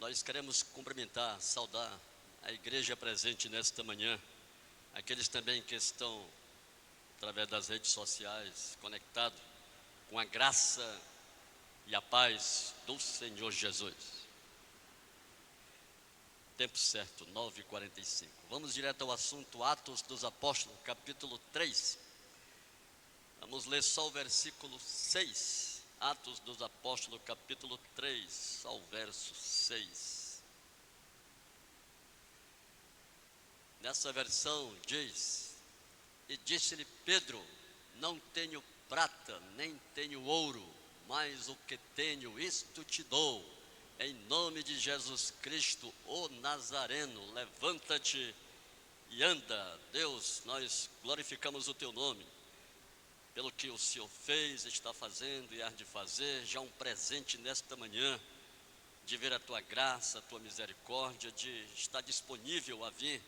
Nós queremos cumprimentar, saudar a igreja presente nesta manhã, aqueles também que estão através das redes sociais conectados com a graça e a paz do Senhor Jesus. Tempo certo, 9h45. Vamos direto ao assunto, Atos dos Apóstolos, capítulo 3. Vamos ler só o versículo 6. Atos dos Apóstolos, capítulo 3, ao verso 6. Nessa versão diz: E disse-lhe Pedro: Não tenho prata, nem tenho ouro, mas o que tenho, isto te dou. Em nome de Jesus Cristo, o Nazareno, levanta-te e anda. Deus, nós glorificamos o teu nome, pelo que o Senhor fez, está fazendo e há de fazer, já um presente nesta manhã, de ver a tua graça, a tua misericórdia, de estar disponível a vir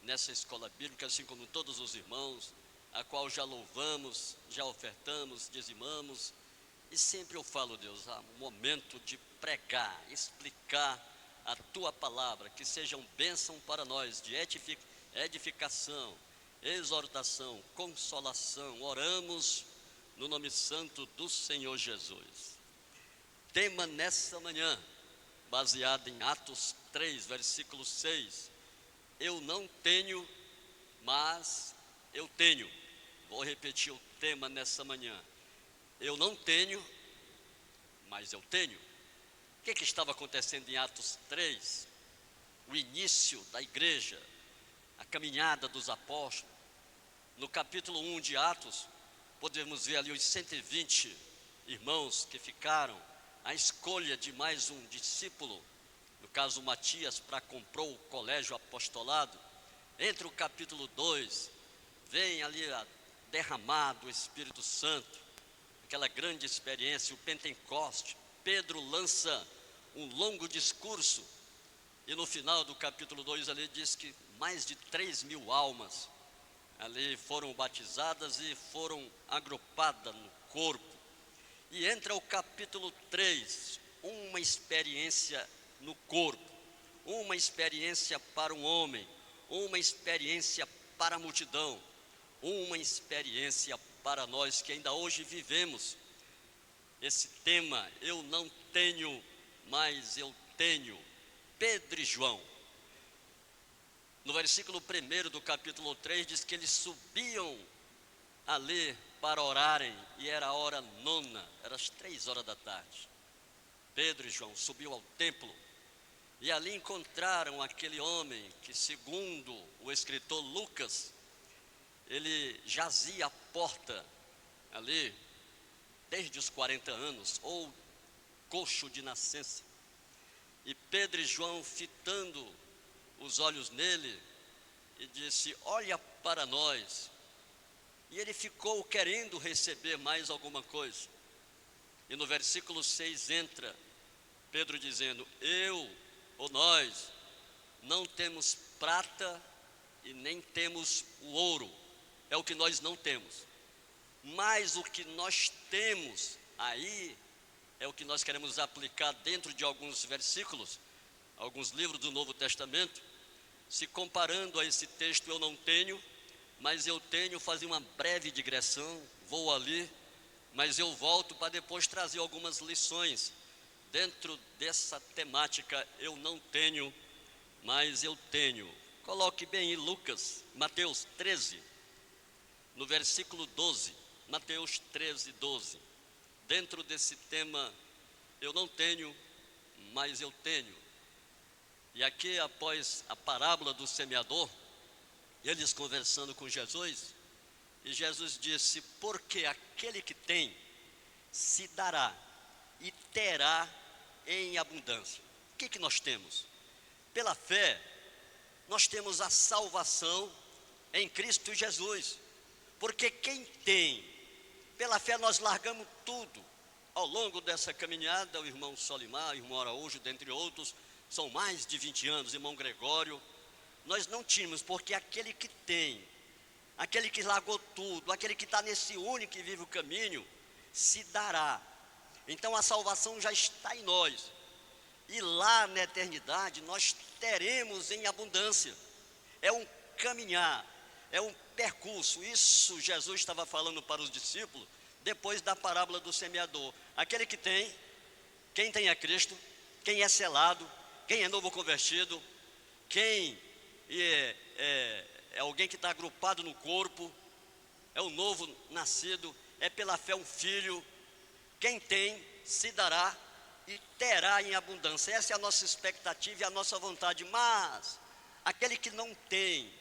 nessa escola bíblica, assim como todos os irmãos, a qual já louvamos, já ofertamos, dizimamos. E sempre eu falo, Deus, há um momento de pregar, explicar a tua palavra, que seja uma bênção para nós, de edificação, exortação, consolação. Oramos no nome santo do Senhor Jesus. Tema nessa manhã, baseado em Atos 3, versículo 6. Eu não tenho, mas eu tenho. Vou repetir o tema nessa manhã. Eu não tenho, mas eu tenho. O que estava acontecendo em Atos 3? O início da igreja, a caminhada dos apóstolos. No capítulo 1 de Atos, podemos ver ali os 120 irmãos que ficaram, a escolha de mais um discípulo, no caso Matias, para compor o colégio apostolado. Entre o capítulo 2, vem ali derramado o Espírito Santo, aquela grande experiência, o Pentecoste. Pedro lança um longo discurso, e no final do capítulo 2 ali diz que mais de 3.000 almas ali foram batizadas e foram agrupadas no corpo. E entra o capítulo 3, uma experiência no corpo, uma experiência para um homem, uma experiência para a multidão, uma experiência para nós que ainda hoje vivemos esse tema. Eu não tenho, mas eu tenho. Pedro e João. No versículo 1 do capítulo 3 diz que eles subiam ali para orarem, e era a hora nona, era as 3 horas da tarde. Pedro e João subiu ao templo, e ali encontraram aquele homem que, segundo o escritor Lucas, ele jazia à porta ali desde os 40 anos, ou coxo de nascença. E Pedro e João, fitando os olhos nele, e disse: olha para nós. E ele ficou querendo receber mais alguma coisa. E no versículo 6 entra Pedro dizendo: eu, ou nós, não temos prata e nem temos o ouro. É o que nós não temos. Mas o que nós temos, aí é o que nós queremos aplicar dentro de alguns versículos, alguns livros do Novo Testamento, se comparando a esse texto. Eu não tenho, mas eu tenho. Fazer uma breve digressão, vou ali, mas eu volto para depois trazer algumas lições dentro dessa temática. Eu não tenho, mas eu tenho. Coloque bem em Mateus 13, no versículo 12, Mateus 13, 12. Dentro desse tema, eu não tenho, mas eu tenho. E aqui, após a parábola do semeador, eles conversando com Jesus, e Jesus disse: porque aquele que tem, se dará e terá em abundância. O que nós temos? Pela fé, nós temos a salvação em Cristo Jesus. Porque quem tem, pela fé nós largamos tudo. Ao longo dessa caminhada, o irmão Solimar, o irmão Araújo, dentre outros, são mais de 20 anos, irmão Gregório, nós não tínhamos, porque aquele que tem, aquele que largou tudo, aquele que está nesse único e vivo caminho, se dará. Então a salvação já está em nós. E lá na eternidade nós teremos em abundância. É um caminhar, é um percurso. Isso Jesus estava falando para os discípulos depois da parábola do semeador. Aquele que tem, quem tem a Cristo, quem é selado, quem é novo convertido, quem é alguém que está agrupado no corpo, é o novo nascido, é pela fé um filho. Quem tem, se dará e terá em abundância. Essa é a nossa expectativa e a nossa vontade. Mas aquele que não tem,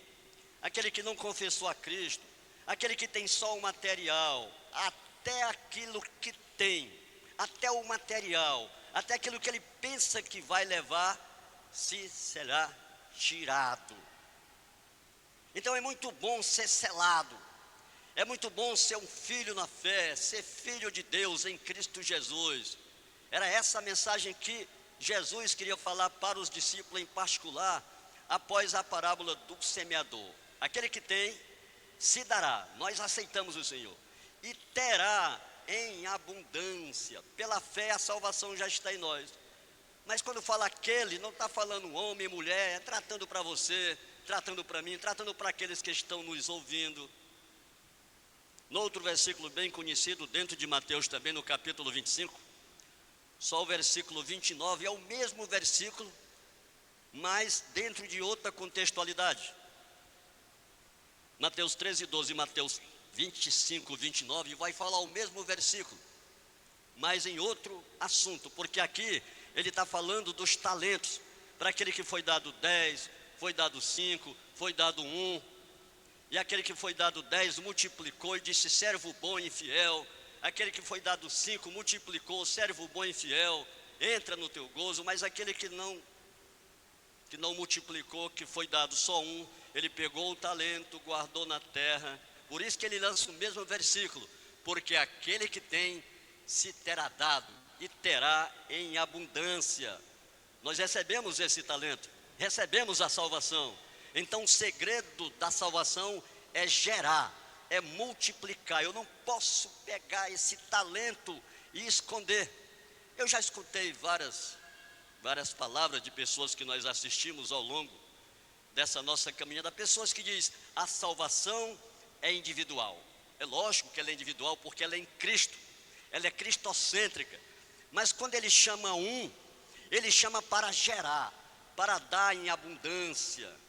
aquele que não confessou a Cristo, aquele que tem só o material, até aquilo que tem, até o material, até aquilo que ele pensa que vai levar, se será tirado. Então é muito bom ser selado, é muito bom ser um filho na fé, ser filho de Deus em Cristo Jesus. Era essa a mensagem que Jesus queria falar para os discípulos em particular, após a parábola do semeador. Aquele que tem, se dará, nós aceitamos o Senhor, e terá em abundância. Pela fé a salvação já está em nós. Mas quando fala aquele, não está falando homem e mulher, é tratando para você, tratando para mim, tratando para aqueles que estão nos ouvindo. No outro versículo bem conhecido, dentro de Mateus também, no capítulo 25, só o versículo 29 é o mesmo versículo, mas dentro de outra contextualidade. Mateus 13, 12 e Mateus 25, 29 vai falar o mesmo versículo, mas em outro assunto, porque aqui ele está falando dos talentos, para aquele que foi dado 10, foi dado 5, foi dado 1, e aquele que foi dado 10 multiplicou e disse: servo bom e fiel. Aquele que foi dado 5 multiplicou, servo bom e fiel, entra no teu gozo. Mas aquele que não multiplicou, que foi dado só 1, ele pegou o talento, guardou na terra. Por isso que ele lança o mesmo versículo, porque aquele que tem, se terá dado e terá em abundância. Nós recebemos esse talento, recebemos a salvação. Então o segredo da salvação é gerar, é multiplicar. Eu não posso pegar esse talento e esconder. Eu já escutei várias palavras de pessoas que nós assistimos ao longo dessa nossa caminhada, pessoas que dizem: a salvação é individual. É lógico que ela é individual, porque ela é em Cristo, ela é cristocêntrica. Mas quando ele chama ele chama para gerar, para dar em abundância.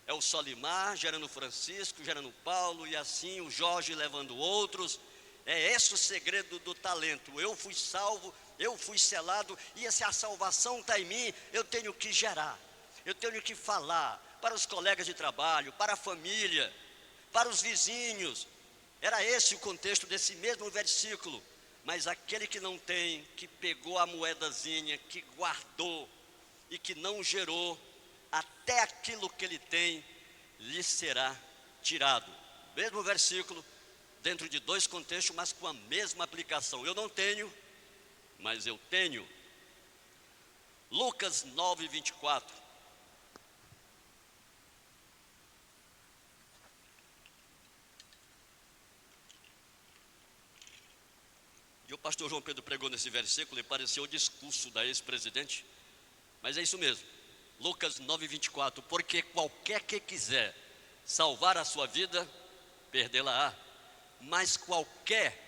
É o Solimar gerando Francisco, gerando Paulo, e assim o Jorge levando outros. É esse o segredo do talento. Eu fui salvo, eu fui selado, e se a salvação está em mim, eu tenho que gerar, eu tenho que falar para os colegas de trabalho, para a família, para os vizinhos. Era esse o contexto desse mesmo versículo. Mas aquele que não tem, que pegou a moedazinha, que guardou e que não gerou, até aquilo que ele tem lhe será tirado. Mesmo versículo, dentro de dois contextos, mas com a mesma aplicação. Eu não tenho, mas eu tenho. Lucas 9, 24. E o pastor João Pedro pregou nesse versículo e pareceu o discurso da ex-presidente, mas é isso mesmo. Lucas 9, 24. Porque qualquer que quiser salvar a sua vida, perdê-la-á. Mas qualquer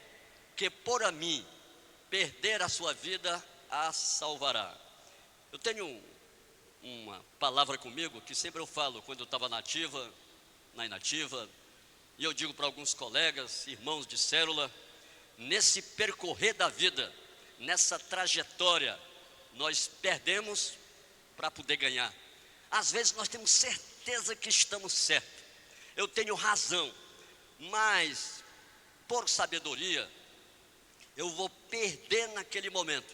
que por a mim perder a sua vida, a salvará. Eu tenho uma palavra comigo que sempre eu falo quando eu estava na inativa, e eu digo para alguns colegas, irmãos de célula: nesse percorrer da vida, nessa trajetória, nós perdemos para poder ganhar. Às vezes nós temos certeza que estamos certos, eu tenho razão, mas por sabedoria eu vou perder naquele momento,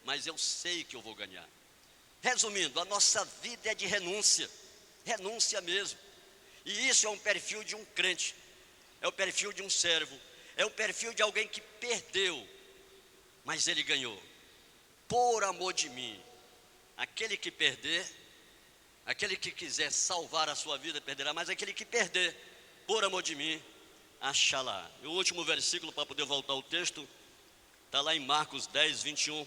mas eu sei que eu vou ganhar. Resumindo, a nossa vida é de renúncia, renúncia mesmo. E isso é um perfil de um crente, é o perfil de um servo, é o perfil de alguém que perdeu, mas ele ganhou, por amor de mim. Aquele que perder, aquele que quiser salvar a sua vida, perderá, mas aquele que perder, por amor de mim, achará. E o último versículo, para poder voltar ao texto, está lá em Marcos 10, 21.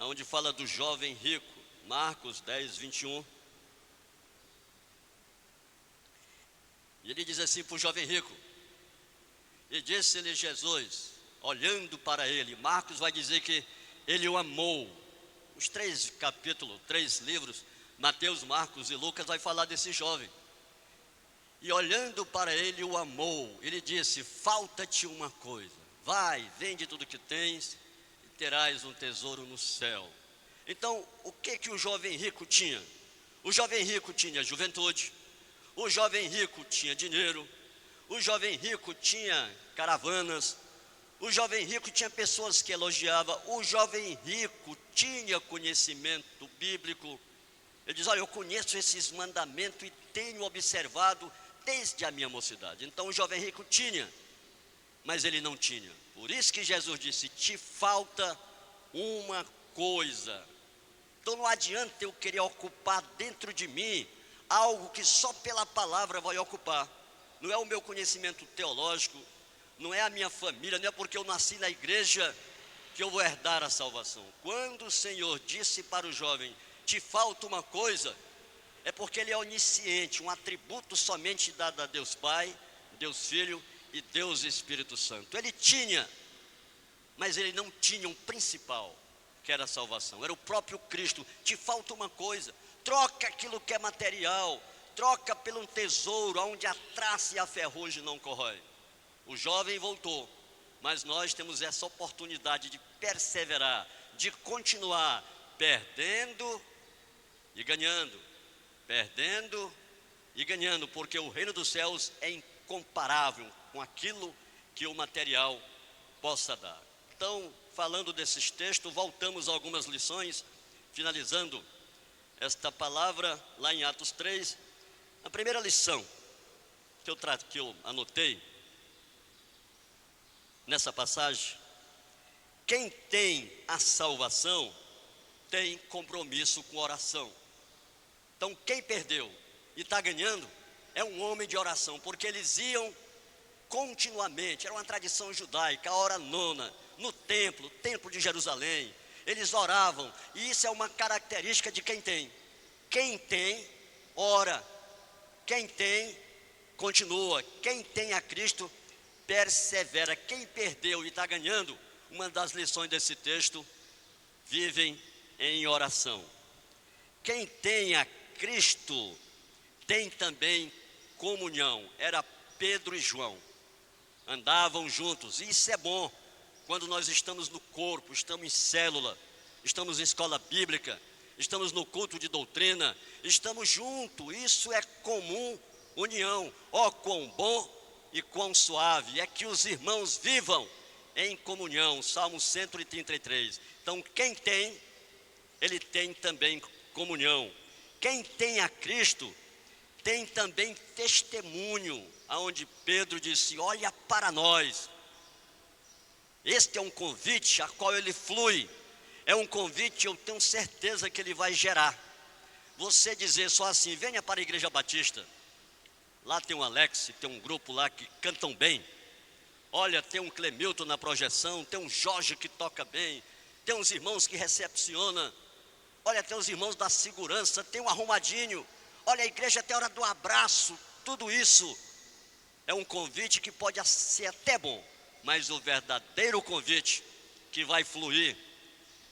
onde fala do jovem rico, Marcos 10, 21. E ele diz assim para o jovem rico: e disse-lhe Jesus, olhando para ele, Marcos vai dizer que ele o amou. Os 3 capítulos, 3 livros, Mateus, Marcos e Lucas, vai falar desse jovem. E olhando para ele, o amou. Ele disse: falta-te uma coisa, vai, vende tudo que tens e terás um tesouro no céu. Então, o que o jovem rico tinha? O jovem rico tinha juventude, o jovem rico tinha dinheiro, o jovem rico tinha caravanas, o jovem rico tinha pessoas que elogiavam, o jovem rico tinha conhecimento bíblico. Ele diz: olha, eu conheço esses mandamentos e tenho observado desde a minha mocidade. Então o jovem rico tinha, mas ele não tinha. Por isso que Jesus disse: te falta uma coisa. Então não adianta eu querer ocupar dentro de mim algo que só pela palavra vai ocupar. Não é o meu conhecimento teológico, não é a minha família, não é porque eu nasci na igreja que eu vou herdar a salvação. Quando o Senhor disse para o jovem: te falta uma coisa, é porque ele é onisciente, um atributo somente dado a Deus Pai, Deus Filho e Deus Espírito Santo. Ele tinha, mas ele não tinha um principal, que era a salvação, era o próprio Cristo. Te falta uma coisa, troca aquilo que é material, troca por um tesouro, onde a traça e a ferrugem não corrói. O jovem voltou, mas nós temos essa oportunidade de perseverar, de continuar perdendo e ganhando, perdendo e ganhando, porque o reino dos céus é incomparável com aquilo que o material possa dar. Então, falando desses textos, voltamos a algumas lições, finalizando esta palavra lá em Atos 3. A primeira lição que eu anotei nessa passagem: quem tem a salvação tem compromisso com oração. Então quem perdeu e está ganhando é um homem de oração, porque eles iam continuamente, era uma tradição judaica, a hora nona, no templo de Jerusalém, eles oravam, e isso é uma característica de quem tem. Quem tem, ora, quem tem, continua, quem tem a Cristo, persevera. Quem perdeu e está ganhando, uma das lições desse texto, vivem em oração. Quem tem a Cristo, tem também comunhão. Era Pedro e João, andavam juntos, e isso é bom, quando nós estamos no corpo, estamos em célula, estamos em escola bíblica, estamos no culto de doutrina, estamos juntos, isso é comum união. Ó, quão bom e quão suave é que os irmãos vivam em comunhão, Salmo 133. Então quem tem, ele tem também comunhão. Quem tem a Cristo, tem também testemunho, aonde Pedro disse: olha para nós. Este é um convite a qual ele flui, é um convite, eu tenho certeza que ele vai gerar. Você dizer só assim: venha para a Igreja Batista, lá tem um Alex, tem um grupo lá que cantam bem, olha, tem um Clemilton na projeção, tem um Jorge que toca bem, tem uns irmãos que recepcionam, olha, tem os irmãos da segurança, tem um arrumadinho, olha, a igreja tem a hora do abraço. Tudo isso é um convite que pode ser até bom, mas o verdadeiro convite que vai fluir,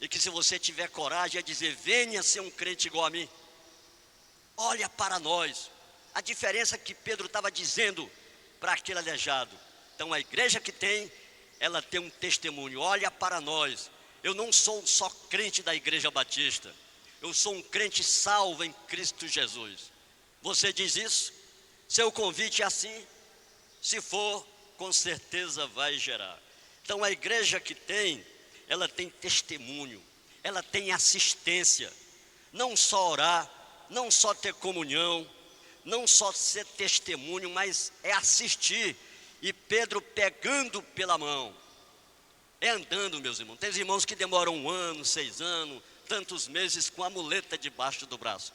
e que se você tiver coragem, é dizer: venha ser um crente igual a mim, olha para nós. A diferença que Pedro estava dizendo para aquele aleijado. Então a igreja que tem, ela tem um testemunho: olha para nós. Eu não sou só crente da Igreja Batista, eu sou um crente salvo em Cristo Jesus. Você diz isso? Seu convite é assim? Se for, com certeza vai gerar. Então a igreja que tem, ela tem testemunho, ela tem assistência. Não só orar, não só ter comunhão, não só ser testemunho, mas é assistir. E Pedro pegando pela mão, é andando, meus irmãos. Tem irmãos que demoram 1 ano, 6 anos, tantos meses com a muleta debaixo do braço.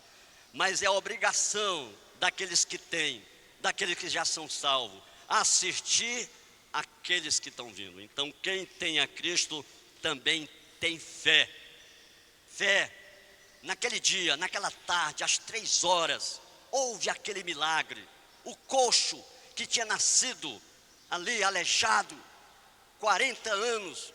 Mas é a obrigação daqueles que têm, daqueles que já são salvos, assistir aqueles que estão vindo. Então quem tem a Cristo também tem fé. fé. Naquele dia, naquela tarde, às 3 horas, houve aquele milagre. O coxo que tinha nascido ali aleijado, 40 anos.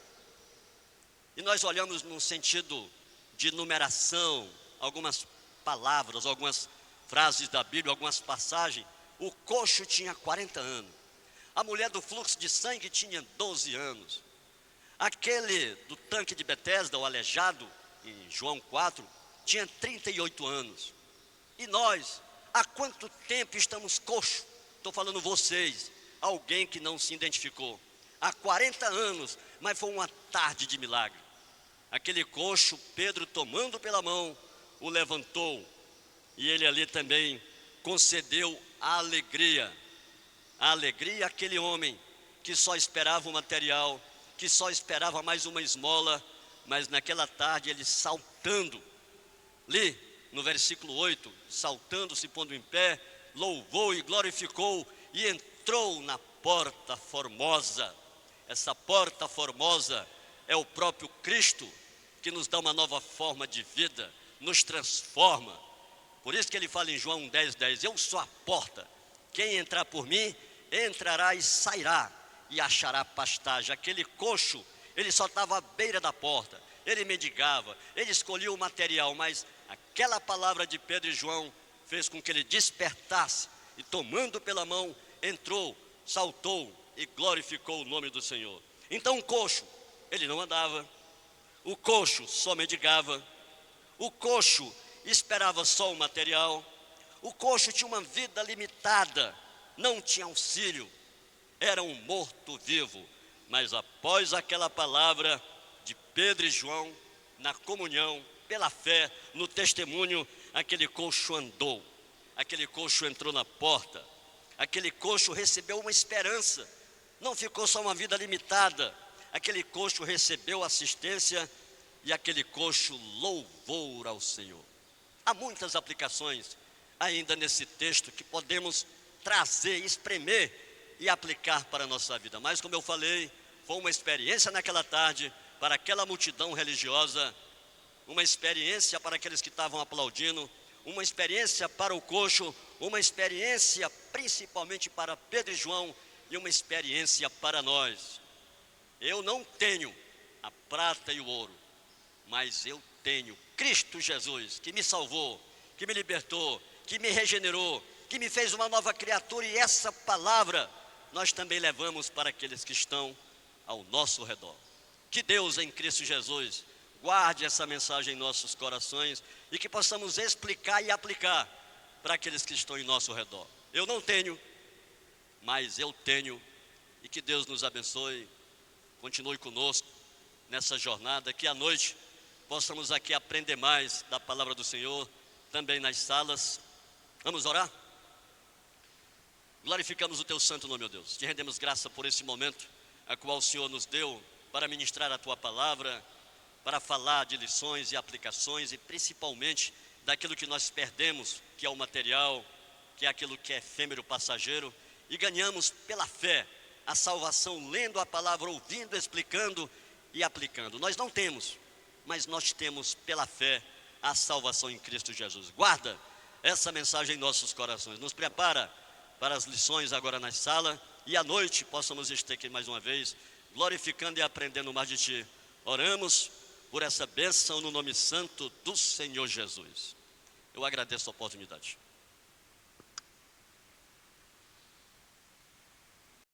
E nós olhamos num sentido de numeração, algumas palavras, algumas frases da Bíblia, algumas passagens. O coxo tinha 40 anos. A mulher do fluxo de sangue tinha 12 anos. Aquele do tanque de Betesda, o aleijado, em João 4, tinha 38 anos. E nós, há quanto tempo estamos coxos? Estou falando vocês, alguém que não se identificou. Há 40 anos, mas foi uma tarde de milagre. Aquele coxo, Pedro tomando pela mão, o levantou. E ele ali também concedeu a alegria. A alegria àquele homem que só esperava o material, que só esperava mais uma esmola, mas naquela tarde ele saltando, ali no versículo 8, saltando, se pondo em pé, louvou e glorificou e entrou na porta formosa. Essa porta formosa é o próprio Cristo, que nos dá uma nova forma de vida, nos transforma. Por isso que ele fala em João 10:10, eu sou a porta, quem entrar por mim, entrará e sairá, e achará pastagem. Aquele coxo, ele só estava à beira da porta, ele mendigava, ele escolhia o material, mas aquela palavra de Pedro e João fez com que ele despertasse, e tomando pela mão, entrou, saltou e glorificou o nome do Senhor. Então o coxo, ele não andava, o coxo só mendigava, o coxo esperava só o material, o coxo tinha uma vida limitada, não tinha auxílio, era um morto-vivo. Mas após aquela palavra de Pedro e João, na comunhão, pela fé, no testemunho, aquele coxo andou, aquele coxo entrou na porta, aquele coxo recebeu uma esperança, não ficou só uma vida limitada, aquele coxo recebeu assistência e aquele coxo louvou ao Senhor. Há muitas aplicações ainda nesse texto que podemos trazer, espremer e aplicar para a nossa vida. Mas como eu falei, foi uma experiência naquela tarde para aquela multidão religiosa, uma experiência para aqueles que estavam aplaudindo, uma experiência para o coxo, uma experiência principalmente para Pedro e João e uma experiência para nós. Eu não tenho a prata e o ouro, mas eu tenho Cristo Jesus, que me salvou, que me libertou, que me regenerou, que me fez uma nova criatura, e essa palavra nós também levamos para aqueles que estão ao nosso redor. Que Deus em Cristo Jesus guarde essa mensagem em nossos corações e que possamos explicar e aplicar para aqueles que estão em nosso redor. Eu não tenho, mas eu tenho, e que Deus nos abençoe, continue conosco nessa jornada, que à noite possamos aqui aprender mais da palavra do Senhor, também nas salas. Vamos orar? Glorificamos o teu santo nome, ó Deus. Te rendemos graça por esse momento a qual o Senhor nos deu para ministrar a tua palavra, para falar de lições e aplicações, e principalmente daquilo que nós perdemos, que é o material, que é aquilo que é efêmero, passageiro, e ganhamos pela fé a salvação, lendo a palavra, ouvindo, explicando e aplicando. Nós não temos, mas nós temos pela fé a salvação em Cristo Jesus. Guarda essa mensagem em nossos corações, nos prepara para as lições agora na sala, e à noite possamos estar aqui mais uma vez, glorificando e aprendendo mais de Ti. Oramos por essa bênção no nome santo do Senhor Jesus. Eu agradeço a oportunidade.